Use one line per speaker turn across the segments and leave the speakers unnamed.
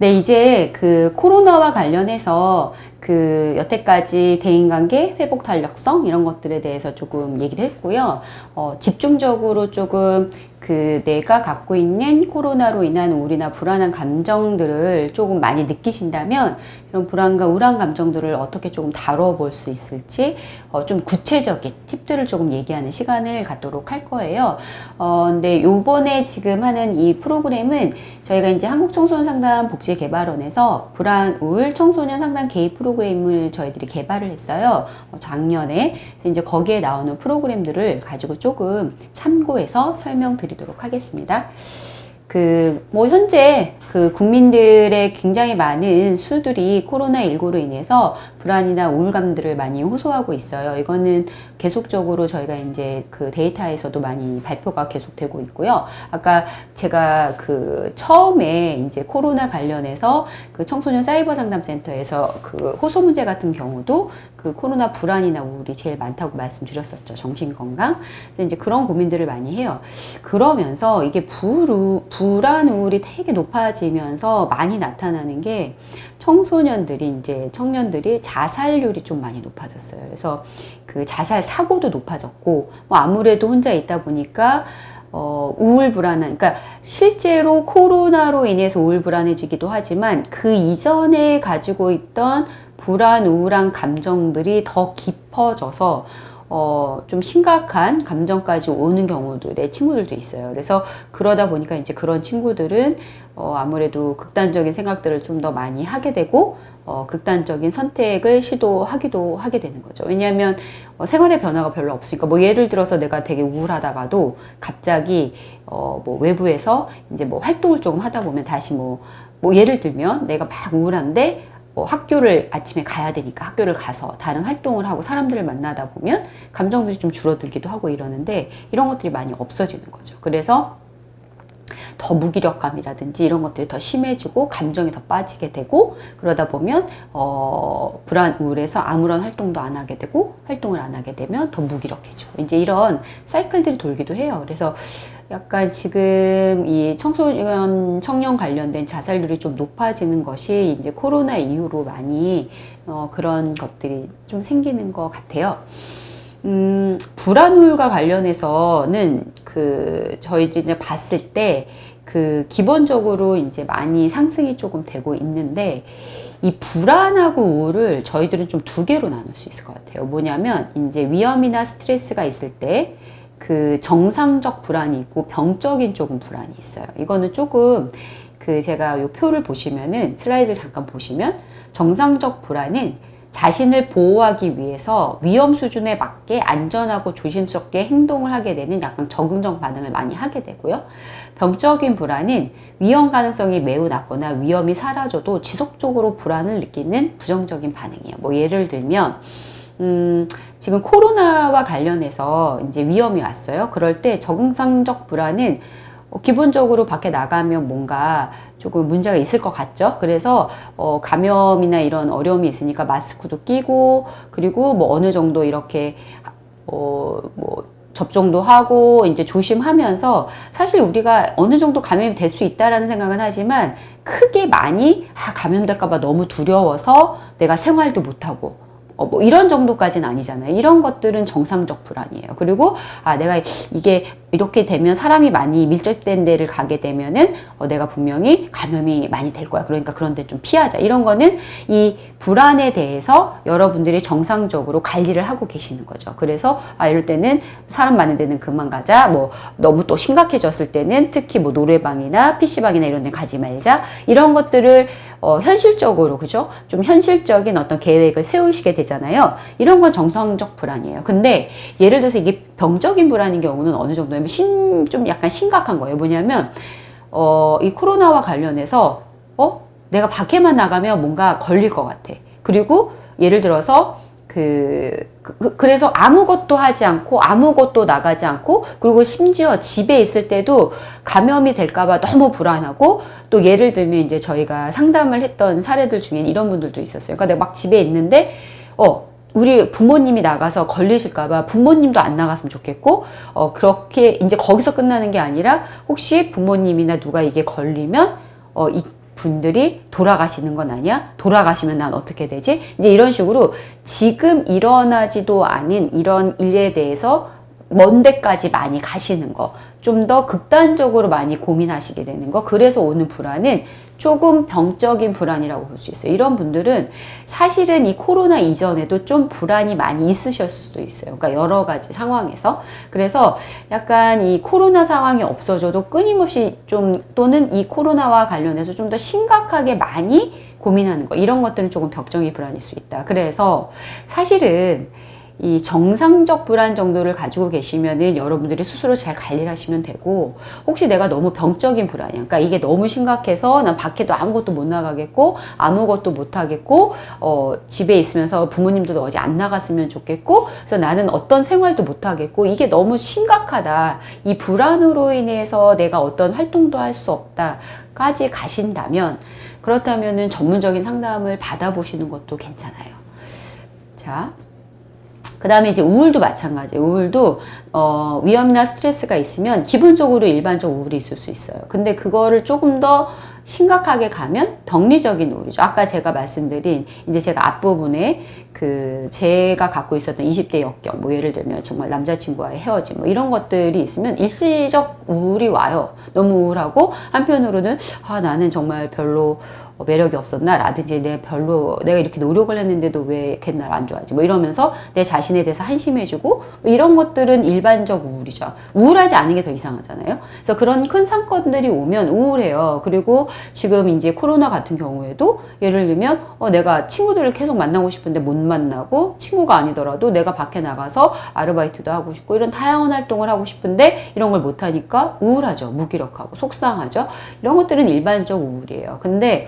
네, 이제 그 코로나와 관련해서 그 여태까지 대인관계, 회복 탄력성 이런 것들에 대해서 조금 얘기를 했고요. 집중적으로 조금 그 내가 갖고 있는 코로나로 인한 우울이나 불안한 감정들을 조금 많이 느끼신다면 이런 불안과 우울한 감정들을 어떻게 조금 다뤄볼 수 있을지 좀 구체적인 팁들을 조금 얘기하는 시간을 갖도록 할 거예요. 근데 요번에 지금 하는 이 프로그램은 저희가 이제 한국청소년상담복지개발원에서 불안, 우울, 청소년 상담 개입 프로그램을 저희들이 개발을 했어요. 작년에. 그래서 이제 거기에 나오는 프로그램들을 가지고 조금 참고해서 설명드리도록 하겠습니다. 현재 국민들의 굉장히 많은 수들이 코로나19로 인해서 불안이나 우울감들을 많이 호소하고 있어요. 이거는 계속적으로 저희가 이제 그 데이터에서도 많이 발표가 계속되고 있고요. 아까 제가 처음에 이제 코로나 관련해서 청소년 사이버 상담센터에서 호소 문제 같은 경우도 코로나 불안이나 우울이 제일 많다고 말씀드렸었죠. 정신건강. 그래서 이제 그런 고민들을 많이 해요. 그러면서 이게 불안, 우울이 되게 높아지면서 많이 나타나는 게 청년들이 자살률이 좀 많이 높아졌어요. 그래서 자살 사고도 높아졌고, 아무래도 혼자 있다 보니까 우울 불안한, 그러니까 실제로 코로나로 인해서 우울 불안해지기도 하지만 그 이전에 가지고 있던 불안, 우울한 감정들이 더 깊어져서 좀 심각한 감정까지 오는 경우들의 친구들도 있어요. 그래서 그러다 보니까 이제 그런 친구들은 아무래도 극단적인 생각들을 좀 더 많이 하게 되고 극단적인 선택을 시도하기도 하게 되는 거죠. 왜냐하면 생활의 변화가 별로 없으니까 예를 들어서 내가 되게 우울하다가도 갑자기 외부에서 이제 활동을 조금 하다 보면 다시 예를 들면 내가 막 우울한데 학교를 아침에 가야 되니까 학교를 가서 다른 활동을 하고 사람들을 만나다 보면 감정들이 좀 줄어들기도 하고 이러는데 이런 것들이 많이 없어지는 거죠. 그래서 더 무기력감이라든지 이런 것들이 더 심해지고 감정이 더 빠지게 되고 그러다 보면 불안, 우울해서 아무런 활동도 안 하게 되고 활동을 안 하게 되면 더 무기력해지고 이제 이런 사이클들이 돌기도 해요. 그래서 약간 지금 이 청년 관련된 자살률이 좀 높아지는 것이 이제 코로나 이후로 많이 그런 것들이 좀 생기는 것 같아요. 불안, 우울과 관련해서는 저희 이제 봤을 때 기본적으로 이제 많이 상승이 조금 되고 있는데 이 불안하고 우울을 저희들은 좀 두 개로 나눌 수 있을 것 같아요. 뭐냐면 이제 위험이나 스트레스가 있을 때 정상적 불안이 있고 병적인 조금 불안이 있어요. 이거는 조금 제가 요 표를 보시면은 슬라이드를 잠깐 보시면 정상적 불안은 자신을 보호하기 위해서 위험 수준에 맞게 안전하고 조심스럽게 행동을 하게 되는 약간 적응적 반응을 많이 하게 되고요. 병적인 불안은 위험 가능성이 매우 낮거나 위험이 사라져도 지속적으로 불안을 느끼는 부정적인 반응이에요. 예를 들면 지금 코로나와 관련해서 이제 위험이 왔어요. 그럴 때 정상적 불안은 기본적으로 밖에 나가면 뭔가 조금 문제가 있을 것 같죠. 그래서 감염이나 이런 어려움이 있으니까 마스크도 끼고 그리고 어느 정도 이렇게 접종도 하고 이제 조심하면서 사실 우리가 어느 정도 감염이 될 수 있다라는 생각은 하지만 크게 많이 감염될까 봐 너무 두려워서 내가 생활도 못하고 이런 정도까지는 아니잖아요. 이런 것들은 정상적 불안이에요. 그리고 내가 이게 이렇게 되면 사람이 많이 밀접된 데를 가게 되면은 내가 분명히 감염이 많이 될 거야. 그러니까 그런 데 좀 피하자. 이런 거는 이 불안에 대해서 여러분들이 정상적으로 관리를 하고 계시는 거죠. 그래서 이럴 때는 사람 많은 데는 그만 가자. 너무 또 심각해졌을 때는 특히 노래방이나 PC방이나 이런 데 가지 말자. 이런 것들을 현실적으로, 그죠? 좀 현실적인 어떤 계획을 세우시게 되잖아요. 이런 건 정상적 불안이에요. 근데 예를 들어서 이게 병적인 불안인 경우는 어느 정도냐면 좀 약간 심각한 거예요. 뭐냐면 이 코로나와 관련해서 내가 밖에만 나가면 뭔가 걸릴 것 같아. 그리고 예를 들어서 그래서 아무것도 하지 않고 아무것도 나가지 않고 그리고 심지어 집에 있을 때도 감염이 될까봐 너무 불안하고 또 예를 들면 이제 저희가 상담을 했던 사례들 중에 이런 분들도 있었어요. 그러니까 내가 막 집에 있는데 우리 부모님이 나가서 걸리실까봐 부모님도 안 나갔으면 좋겠고 그렇게 이제 거기서 끝나는 게 아니라 혹시 부모님이나 누가 이게 걸리면 분들이 돌아가시는 건 아니야? 돌아가시면 난 어떻게 되지? 이제 이런 식으로 지금 일어나지도 않은 이런 일에 대해서 먼 데까지 많이 가시는 거, 좀 더 극단적으로 많이 고민하시게 되는 거, 그래서 오는 불안은 조금 병적인 불안이라고 볼 수 있어요. 이런 분들은 사실은 이 코로나 이전에도 좀 불안이 많이 있으셨을 수도 있어요. 그러니까 여러 가지 상황에서. 그래서 약간 이 코로나 상황이 없어져도 끊임없이 좀, 또는 이 코로나와 관련해서 좀 더 심각하게 많이 고민하는 거, 이런 것들은 조금 병적인 불안일 수 있다. 그래서 사실은 이 정상적 불안 정도를 가지고 계시면은 여러분들이 스스로 잘 관리를 하시면 되고, 혹시 내가 너무 병적인 불안이야, 그러니까 이게 너무 심각해서 난 밖에도 아무것도 못 나가겠고 아무것도 못 하겠고 집에 있으면서 부모님도 어디 안 나갔으면 좋겠고, 그래서 나는 어떤 생활도 못 하겠고, 이게 너무 심각하다, 이 불안으로 인해서 내가 어떤 활동도 할 수 없다 까지 가신다면, 그렇다면은 전문적인 상담을 받아보시는 것도 괜찮아요. 자, 그 다음에 이제 우울도 마찬가지예요. 우울도 위험이나 스트레스가 있으면 기본적으로 일반적 우울이 있을 수 있어요. 근데 그거를 조금 더 심각하게 가면 병리적인 우울이죠. 아까 제가 말씀드린 이제 제가 앞부분에 제가 갖고 있었던 20대 역경, 뭐 예를 들면 정말 남자친구와의 헤어짐, 뭐 이런 것들이 있으면 일시적 우울이 와요. 너무 우울하고, 한편으로는 나는 정말 별로 매력이 없었나? 라든지 내가 이렇게 노력을 했는데도 왜 걔날 안 좋아하지? 뭐 이러면서 내 자신에 대해서 한심해지고, 뭐 이런 것들은 일반적 우울이죠. 우울하지 않은 게 더 이상하잖아요. 그래서 그런 큰 사건들이 오면 우울해요. 그리고 지금 이제 코로나 같은 경우에도 예를 들면 내가 친구들을 계속 만나고 싶은데 못 만나고, 친구가 아니더라도 내가 밖에 나가서 아르바이트도 하고 싶고 이런 다양한 활동을 하고 싶은데 이런 걸 못하니까 우울하죠. 무기력하고 속상하죠. 이런 것들은 일반적 우울이에요. 근데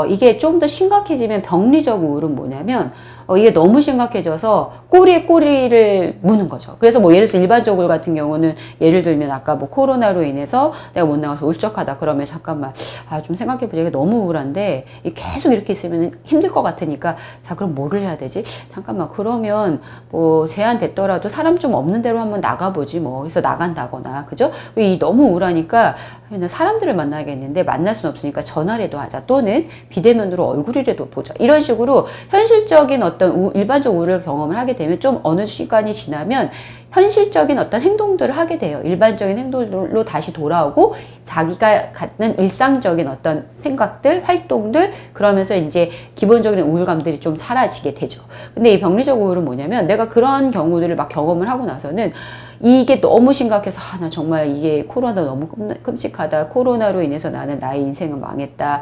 이게 좀 더 심각해지면 병리적 우울은 뭐냐면, 이게 너무 심각해져서 꼬리에 꼬리를 무는 거죠. 그래서 뭐 예를 들어서 일반적 우울 같은 경우는, 예를 들면 아까 뭐 코로나로 인해서 내가 못 나가서 울적하다 그러면, 잠깐만 좀 생각해보자, 이게 너무 우울한데 계속 이렇게 있으면 힘들 것 같으니까, 자 그럼 뭐를 해야 되지? 잠깐만, 그러면 뭐 제한됐더라도 사람 좀 없는 데로 한번 나가보지 뭐. 그래서 나간다거나, 그죠? 너무 우울하니까 사람들을 만나야겠는데 만날 수는 없으니까 전화라도 하자, 또는 비대면으로 얼굴이라도 보자, 이런 식으로 현실적인 어떤 일반적 우울을 경험을 하게 되면, 좀 어느 시간이 지나면 현실적인 어떤 행동들을 하게 돼요. 일반적인 행동으로 다시 돌아오고, 자기가 갖는 일상적인 어떤 생각들, 활동들, 그러면서 이제 기본적인 우울감들이 좀 사라지게 되죠. 근데 이 병리적 우울은 뭐냐면, 내가 그런 경우들을 막 경험을 하고 나서는 이게 너무 심각해서 나 정말 이게 코로나 너무 끔찍하다, 코로나로 인해서 나는 나의 인생은 망했다,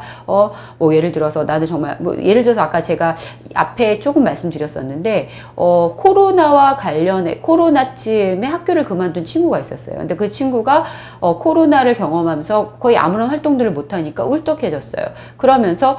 뭐 예를 들어서 나는 정말 뭐 예를 들어서 아까 제가 앞에 조금 말씀드렸었는데, 코로나와 관련해 코로나쯤에 학교를 그만둔 친구가 있었어요. 근데 그 친구가 코로나를 경험하면서 거의 아무런 활동들을 못하니까 울적해졌어요. 그러면서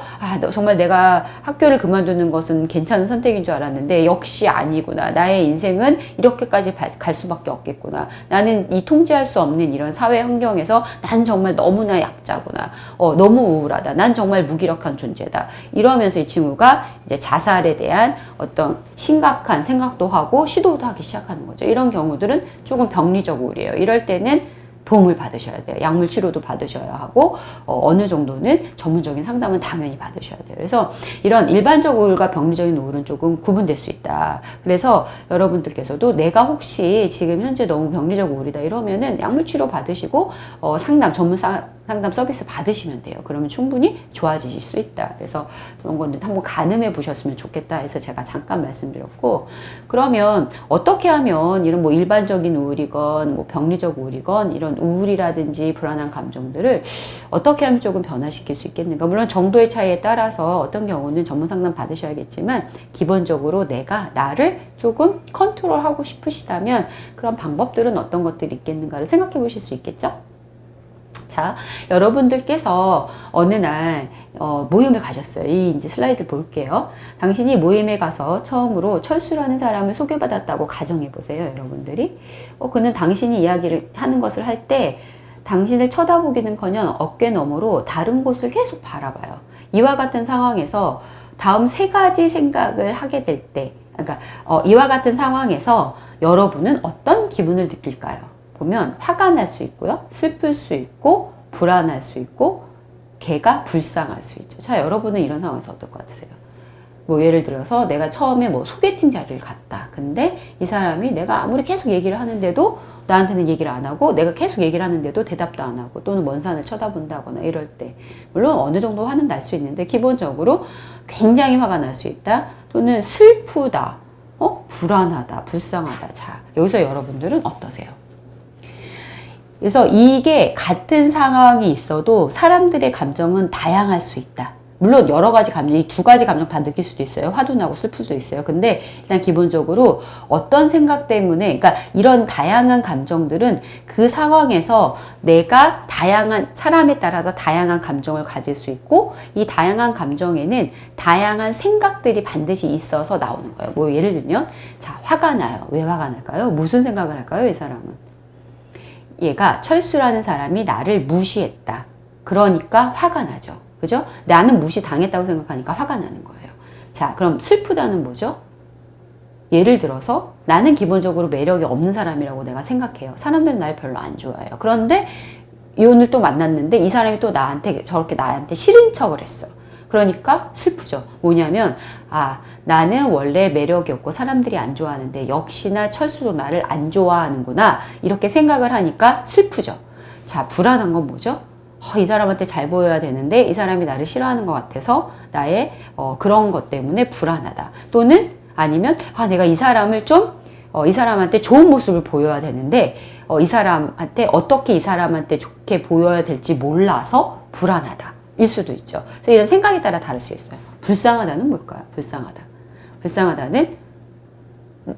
정말 내가 학교를 그만두는 것은 괜찮은 선택인 줄 알았는데 역시 아니구나, 나의 인생은 이렇게까지 갈 수밖에 없겠구나, 나는 이 통제할 수 없는 이런 사회 환경에서 난 정말 너무나 약자구나, 너무 우울하다, 난 정말 무기력한 존재다, 이러면서 이 친구가 이제 자살에 대한 어떤 심각한 생각도 하고 시도도 하기 시작하는 거죠. 이런 경우들은 조금 병리적 우울이에요. 이럴 때는 도움을 받으셔야 돼요. 약물 치료도 받으셔야 하고, 어느 정도는 전문적인 상담은 당연히 받으셔야 돼요. 그래서 이런 일반적 우울과 병리적인 우울은 조금 구분될 수 있다. 그래서 여러분들께서도 내가 혹시 지금 현재 너무 병리적 우울이다 이러면은 약물 치료 받으시고 전문 상담 서비스 받으시면 돼요. 그러면 충분히 좋아지실 수 있다. 그래서 그런 건데 한번 가늠해 보셨으면 좋겠다 해서 제가 잠깐 말씀드렸고, 그러면 어떻게 하면 이런 뭐 일반적인 우울이건 뭐 병리적 우울이건 이런 우울이라든지 불안한 감정들을 어떻게 하면 조금 변화시킬 수 있겠는가? 물론 정도의 차이에 따라서 어떤 경우는 전문 상담 받으셔야겠지만, 기본적으로 내가 나를 조금 컨트롤하고 싶으시다면 그런 방법들은 어떤 것들이 있겠는가를 생각해 보실 수 있겠죠? 자, 여러분들께서 어느 날 모임에 가셨어요. 이제 슬라이드 볼게요. 당신이 모임에 가서 처음으로 철수라는 사람을 소개받았다고 가정해 보세요, 여러분들이. 그는 당신이 이야기를 하는 것을 할 때 당신을 쳐다보기는커녕 어깨 너머로 다른 곳을 계속 바라봐요. 이와 같은 상황에서 다음 세 가지 생각을 하게 될 때, 그러니까 이와 같은 상황에서 여러분은 어떤 기분을 느낄까요? 보면 화가 날 수 있고요, 슬플 수 있고, 불안할 수 있고, 걔가 불쌍할 수 있죠. 자, 여러분은 이런 상황에서 어떨 것 같으세요? 뭐 예를 들어서 내가 처음에 뭐 소개팅 자리를 갔다. 근데 이 사람이 내가 아무리 계속 얘기를 하는데도 나한테는 얘기를 안 하고, 내가 계속 얘기를 하는데도 대답도 안 하고, 또는 먼 산을 쳐다본다거나 이럴 때, 물론 어느 정도 화는 날 수 있는데 기본적으로 굉장히 화가 날 수 있다, 또는 슬프다, 불안하다, 불쌍하다. 자, 여기서 여러분들은 어떠세요? 그래서 이게 같은 상황이 있어도 사람들의 감정은 다양할 수 있다. 물론 여러 가지 감정, 이 두 가지 감정 다 느낄 수도 있어요. 화도 나고 슬플 수도 있어요. 근데 일단 기본적으로 어떤 생각 때문에, 그러니까 이런 다양한 감정들은 그 상황에서 내가 다양한, 사람에 따라서 다양한 감정을 가질 수 있고, 이 다양한 감정에는 다양한 생각들이 반드시 있어서 나오는 거예요. 뭐 예를 들면, 자, 화가 나요. 왜 화가 날까요? 무슨 생각을 할까요? 이 사람은. 얘가, 철수라는 사람이 나를 무시했다. 그러니까 화가 나죠. 그죠? 나는 무시당했다고 생각하니까 화가 나는 거예요. 자, 그럼 슬프다는 뭐죠? 예를 들어서 나는 기본적으로 매력이 없는 사람이라고 내가 생각해요. 사람들은 날 별로 안 좋아해요. 그런데 오늘 또 만났는데 이 사람이 또 저렇게 나한테 싫은 척을 했어. 그러니까 슬프죠. 뭐냐면, 아, 나는 원래 매력이 없고 사람들이 안 좋아하는데 역시나 철수도 나를 안 좋아하는구나. 이렇게 생각을 하니까 슬프죠. 자, 불안한 건 뭐죠? 이 사람한테 잘 보여야 되는데 이 사람이 나를 싫어하는 것 같아서 나의 그런 것 때문에 불안하다. 또는 아니면 내가 이 사람을 좀 이 사람한테 좋은 모습을 보여야 되는데 이 사람한테 어떻게 이 사람한테 좋게 보여야 될지 몰라서 불안하다. 일 수도 있죠. 그래서 이런 생각에 따라 다를 수 있어요. 불쌍하다는 뭘까요? 불쌍하다. 불쌍하다는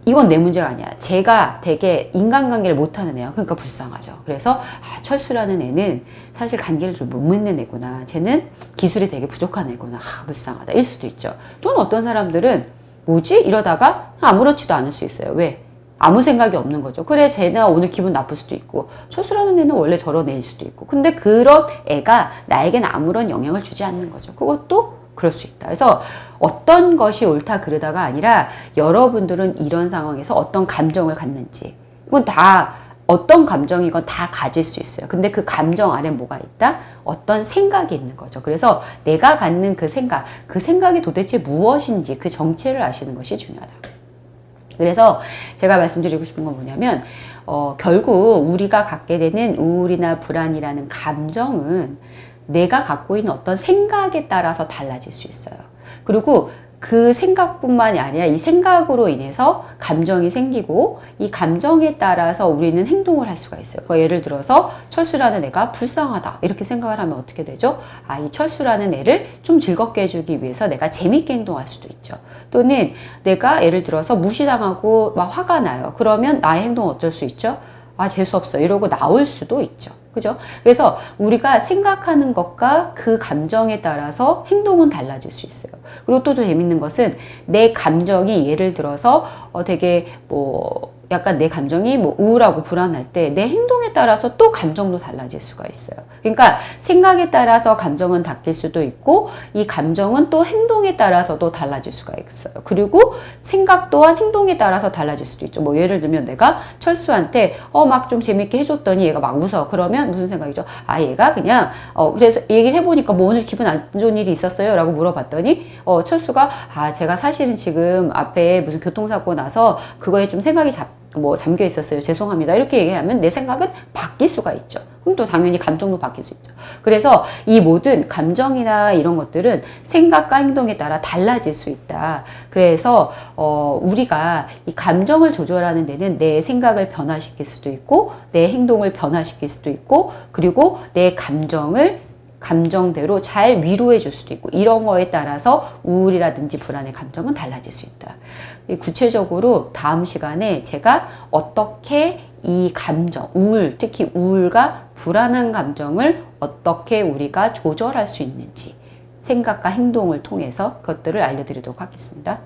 이건 내 문제가 아니야. 제가 되게 인간관계를 못하는 애야. 그러니까 불쌍하죠. 그래서 철수라는 애는 사실 관계를 좀 못 맺는 애구나. 쟤는 기술이 되게 부족한 애구나. 불쌍하다. 일 수도 있죠. 또는 어떤 사람들은 뭐지? 이러다가 아무렇지도 않을 수 있어요. 왜? 아무 생각이 없는 거죠. 그래, 쟤는 오늘 기분 나쁠 수도 있고, 철수라는 애는 원래 저런 애일 수도 있고. 근데 그런 애가 나에겐 아무런 영향을 주지 않는 거죠. 그것도 그럴 수 있다. 그래서 어떤 것이 옳다 그르다가 아니라 여러분들은 이런 상황에서 어떤 감정을 갖는지, 이건 다 어떤 감정이건 다 가질 수 있어요. 근데 그 감정 안에 뭐가 있다? 어떤 생각이 있는 거죠. 그래서 내가 갖는 그 생각이 도대체 무엇인지 그 정체를 아시는 것이 중요하다. 그래서 제가 말씀드리고 싶은 건 뭐냐면 결국 우리가 갖게 되는 우울이나 불안이라는 감정은 내가 갖고 있는 어떤 생각에 따라서 달라질 수 있어요. 그리고 그 생각뿐만이 아니라 이 생각으로 인해서 감정이 생기고 이 감정에 따라서 우리는 행동을 할 수가 있어요. 그러니까 예를 들어서 철수라는 애가 불쌍하다 이렇게 생각을 하면 어떻게 되죠? 이 철수라는 애를 좀 즐겁게 해주기 위해서 내가 재밌게 행동할 수도 있죠. 또는 내가 예를 들어서 무시당하고 막 화가 나요. 그러면 나의 행동은 어쩔 수 있죠? 재수없어 이러고 나올 수도 있죠. 그죠? 그래서 우리가 생각하는 것과 그 감정에 따라서 행동은 달라질 수 있어요. 그리고 또 재밌는 것은 내 감정이 예를 들어서 되게 약간 내 감정이 우울하고 불안할 때 내 행동에 따라서 또 감정도 달라질 수가 있어요. 그러니까 생각에 따라서 감정은 바뀔 수도 있고 이 감정은 또 행동에 따라서도 달라질 수가 있어요. 그리고 생각 또한 행동에 따라서 달라질 수도 있죠. 예를 들면 내가 철수한테 막 좀 재밌게 해줬더니 얘가 막 웃어. 그러면 무슨 생각이죠? 얘가 그냥 그래서 얘기를 해보니까 오늘 기분 안 좋은 일이 있었어요? 라고 물어봤더니 철수가 제가 사실은 지금 앞에 무슨 교통사고 나서 그거에 좀 생각이 잠겨 있었어요. 죄송합니다. 이렇게 얘기하면 내 생각은 바뀔 수가 있죠. 그럼 또 당연히 감정도 바뀔 수 있죠. 그래서 이 모든 감정이나 이런 것들은 생각과 행동에 따라 달라질 수 있다. 그래서 우리가 이 감정을 조절하는 데는 내 생각을 변화시킬 수도 있고 내 행동을 변화시킬 수도 있고 그리고 내 감정대로 잘 위로해 줄 수도 있고 이런 거에 따라서 우울이라든지 불안의 감정은 달라질 수 있다. 구체적으로 다음 시간에 제가 어떻게 이 감정, 특히 우울과 불안한 감정을 어떻게 우리가 조절할 수 있는지 생각과 행동을 통해서 그것들을 알려드리도록 하겠습니다.